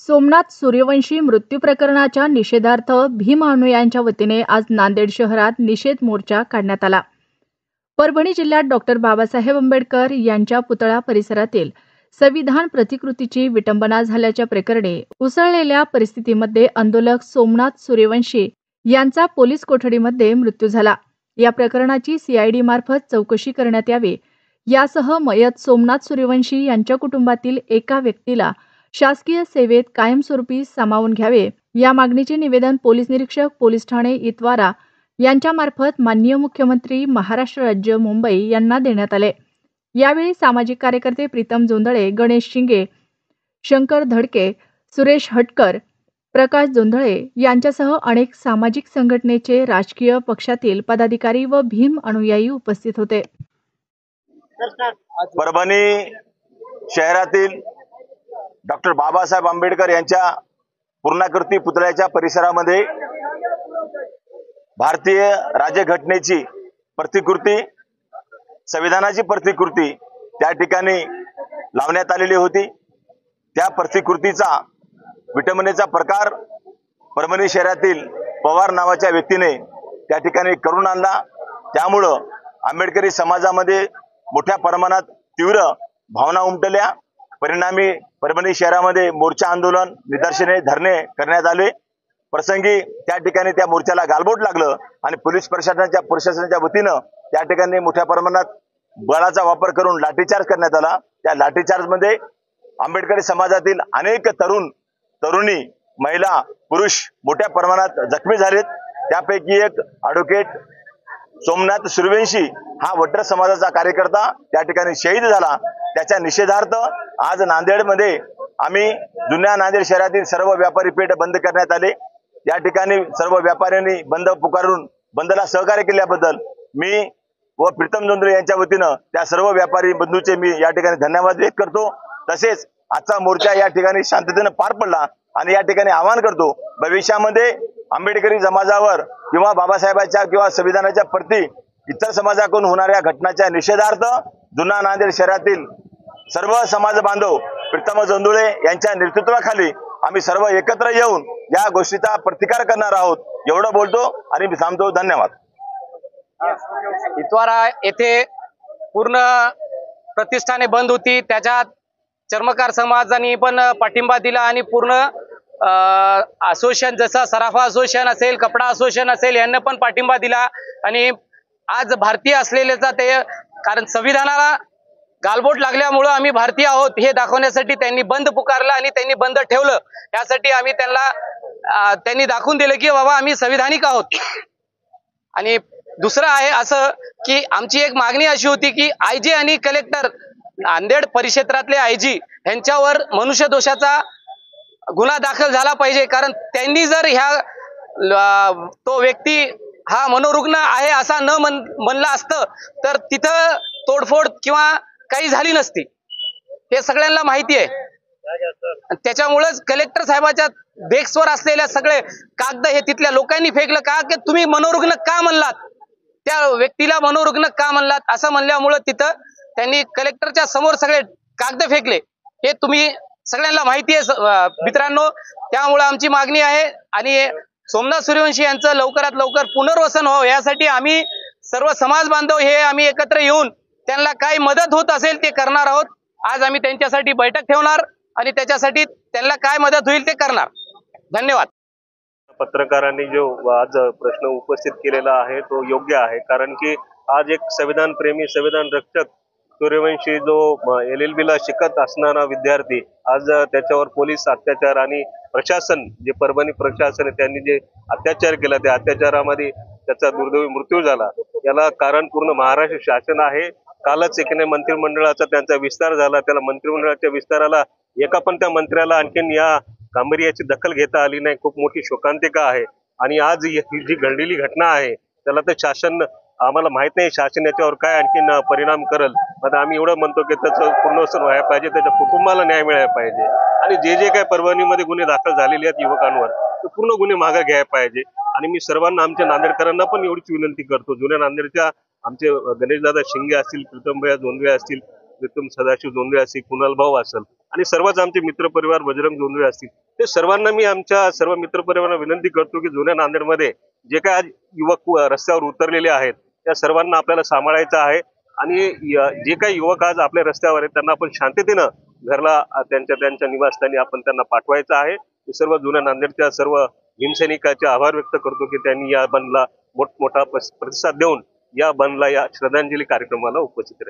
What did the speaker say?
सोमनाथ सूर्यवंशी मृत्यू प्रकरणाच्या निषेधार्थ भीम अनुयायांच्या वतीने आज नांदेड शहरात निषेध मोर्चा काढण्यात आला। परभणी जिल्ह्यात डॉक्टर बाबासाहेब आंबेडकर यांच्या पुतळा परिसरातील संविधान प्रतिकृतीची विटंबना झाल्याच्या प्रकरणी उसळलेल्या परिस्थितीमध्ये आंदोलक सोमनाथ सूर्यवंशी यांचा पोलीस कोठडीमध्ये मृत्यू झाला। या प्रकरणाची सीआयडी मार्फत चौकशी करण्यात यावी यासह मयत सोमनाथ सूर्यवंशी यांच्या कुटुंबातील एका व्यक्तीला शासकीय सेवेत कायमस्वरूपी सामावून घ्यावे या मागणीचे निवेदन पोलीस निरीक्षक पोलीस ठाणे इतवारा यांच्यामार्फत माननीय मुख्यमंत्री महाराष्ट्र राज्य मुंबई यांना देण्यात आले। यावेळी सामाजिक कार्यकर्ते प्रीतम जोंधळे, गणेश शिंगे, शंकर धडके, सुरेश हटकर, प्रकाश जोंधळे यांच्यासह अनेक सामाजिक संघटनेचे, राजकीय पक्षातील पदाधिकारी व भीम अनुयायी उपस्थित होते। परभणी शहरातील डॉक्टर बाबासाहेब आंबेडकर यांच्या पूर्णाकृती पुतळ्याच्या परिसरामध्ये भारतीय राज्यघटनेची प्रतिकृती, संविधानाची प्रतिकृती त्या ठिकाणी लावण्यात आलेली होती। त्या प्रतिकृतीचा विटंबनेचा प्रकार परभणी शहरातील पवार नावाच्या व्यक्तीने त्या ठिकाणी करून आणला। त्यामुळं आंबेडकरी समाजामध्ये मोठ्या प्रमाणात तीव्र भावना उमटल्या। परिणामी परभणी शहरामध्ये मोर्चा आंदोलन, निदर्शने, धरणे करण्यात आले। प्रसंगी त्या ठिकाणी त्या मोर्चाला गालबोट लागलं आणि पोलीस प्रशासनाच्या वतीनं त्या ठिकाणी मोठ्या प्रमाणात बळाचा वापर करून लाठीचार्ज करण्यात आला। त्या लाठीचार्जमध्ये आंबेडकरी समाजातील अनेक तरुणी, महिला, पुरुष मोठ्या प्रमाणात जखमी झालेत। त्यापैकी एक ॲडव्होकेट सोमनाथ सूर्यवंशी हा वड्र समाजाचा कार्यकर्ता त्या ठिकाणी शहीद झाला। त्याच्या निषेधार्थ आज नांदेडमध्ये आम्ही जुन्या नांदेड शहरातील सर्व व्यापारी पेठ बंद करण्यात आले। या ठिकाणी सर्व व्यापाऱ्यांनी बंद पुकारून बंदला सहकार्य केल्याबद्दल मी व प्रीतम जोंधळे यांच्या वतीनं त्या सर्व व्यापारी बंधूंचे मी या ठिकाणी धन्यवाद व्यक्त करतो। तसेच आजचा मोर्चा या ठिकाणी शांततेने पार पडला आणि या ठिकाणी आवाहन करतो, भविष्यामध्ये आंबेडकरी समाजावर किंवा बाबासाहेबांच्या किंवा संविधानाच्या प्रती इतर समाजाकडून होणाऱ्या घटनांच्या निषेधार्थ जुना नांदेड शहरातील सर्व समाज बांधव प्रीतम जोंधळे यांच्या नेतृत्वाखाली आम्ही सर्व एकत्र येऊन या गोष्टीचा प्रतिकार करणार आहोत। एवढं बोलतो आणि मी थांबतो। धन्यवाद। इतवारा येथे पूर्ण प्रतिष्ठाने बंद होती, त्याच्यात चर्मकार समाजाने पण पाठिंबा दिला आणि पूर्ण असोसिएशन जसं सराफा असोसिएशन असेल, कपडा असोसिएशन असेल यांना पण पाठिंबा दिला। आणि आज भारतीय असलेल्याचा ते कारण संविधानाला गालबोट लागल्यामुळे आम्ही भारतीय आहोत हे दाखवण्यासाठी त्यांनी बंद पुकारला आणि त्यांनी बंद ठेवलं। यासाठी आम्ही त्यांनी दाखवून दिलं की बाबा आम्ही संविधानिक आहोत। आणि दुसरं आहे असं की आमची एक मागणी अशी होती की आयजी आणि कलेक्टर नांदेड परिक्षेत्रातले आयजी यांच्यावर मनुष्य दोषाचा गुन्हा दाखल झाला पाहिजे। कारण त्यांनी जर तो व्यक्ती हा मनोरुग्ण आहे असा न म्हणला असतं तर तिथं तोडफोड किंवा काही झाली नसती, हे सगळ्यांना माहिती आहे। त्याच्यामुळेच कलेक्टर साहेबाच्या डेस्कवर असलेल्या सगळे कागद हे तिथल्या लोकांनी फेकलं का की तुम्ही मनोरुग्ण का म्हणलात, त्या व्यक्तीला मनोरुग्ण का म्हणलात असं म्हणल्यामुळे तिथं त्यांनी कलेक्टरच्या समोर सगळे कागद फेकले, हे तुम्ही सगळ्यांना माहिती आहे मित्रांनो। त्यामुळे आमची मागणी आहे आणि सोमनाथ सूर्यवंशी यांचं लवकरात लवकर पुनर्वसन व्हावं यासाठी आम्ही सर्व समाज बांधव हे आम्ही एकत्र येऊन त्यांना काय मदत होत असेल ते करणार आहोत। आज आम्ही त्यांच्यासाठी बैठक ठेवणार आणि त्याच्यासाठी त्यांना काय मदत होईल ते करणार। धन्यवाद। पत्रकारांनी जो आज प्रश्न उपस्थित केलेला आहे तो योग्य आहे, कारण की आज एक संविधान प्रेमी, संविधान रक्षक सूर्यवंशी जो LLB ला शिकत असणारा विद्यार्थी आज त्याच्यावर पोलीस अत्याचार आणि प्रशासन जे परभणी प्रशासन त्यांनी जे अत्याचार केला त्या अत्याचारामध्ये त्याचा दुर्दैवी मृत्यू झाला। याला कारण पूर्ण महाराष्ट्र शासन आहे। कालच एकाने मंत्रिमंडळाचा त्यांचा विस्तार झाला, त्याला मंत्रिमंडळाच्या विस्ताराला एका पण त्या मंत्र्याला आणखीन या गांभीर्याची दखल घेता आली नाही। खूप मोठी शोकांतिका आहे आणि आज ही जी घडलेली घटना आहे त्याला तर शासन, आम्हाला माहित नाही शासन याच्यावर काय आणखीन परिणाम करेल, पण आम्ही एवढं म्हणतो की त्याचं पुनर्वसन व्हायला पाहिजे, त्याच्या कुटुंबाला न्याय मिळायला पाहिजे आणि जे काही परभणीमध्ये गुन्हे दाखल झालेले आहेत युवकांवर ते पूर्ण गुन्हे मागे घ्यायला पाहिजे। आणि मी सर्वांना, आमच्या नांदेडकरांना पण एवढीच विनंती करतो, जुन्या नांदेडच्या आमचे गणेशदादा शिंगे असतील, प्रीतमभैया जोंधळे असतील, प्रीतम सदाशिव जोंधळे असतील, कुणाल भाऊ असेल आणि सर्वच आमचे मित्रपरिवार बजरंग जोंधळे असतील, ते सर्वांना मी आमच्या सर्व मित्रपरिवारांना विनंती करतो की जुन्या नांदेडमध्ये जे काय आज युवक रस्त्यावर उतरलेले आहेत त्या सर्वांना आपल्याला सांभाळायचं आहे आणि जे काही युवक आज आपल्या रस्त्यावर आहेत त्यांना आपण शांततेनं घरला त्यांच्या निवासस्थानी आपण त्यांना पाठवायचं आहे. सर्व जुन्या नांदेडच्या सर्व भीमसैनिकांचे आभार व्यक्त करतो की त्यांनी या बंदला मोठमोठा प्रतिसाद देऊन या बंदला या श्रद्धांजली कार्यक्रमाला उपस्थित राहिले.